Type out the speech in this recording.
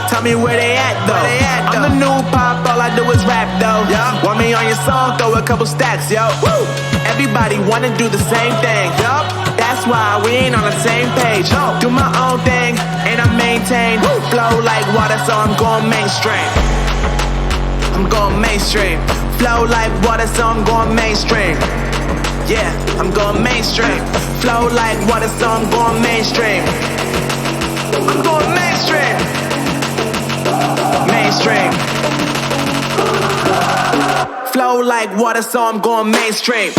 tell me where they at though. I'm the new pop, all I do is rap though. Want me on your song, throw a couple stacks, yo. Everybody wanna do the same thing, that's why we ain't on the same page. Do my own thing, and I maintain. Flow like water, so I'm going mainstream. I'm going mainstream. Flow like water, so I'm going mainstream. Yeah, I'm going mainstream. Flow like water, so I'm going mainstream. I'm going mainstream. Mainstream. Flow like water, so I'm going mainstream.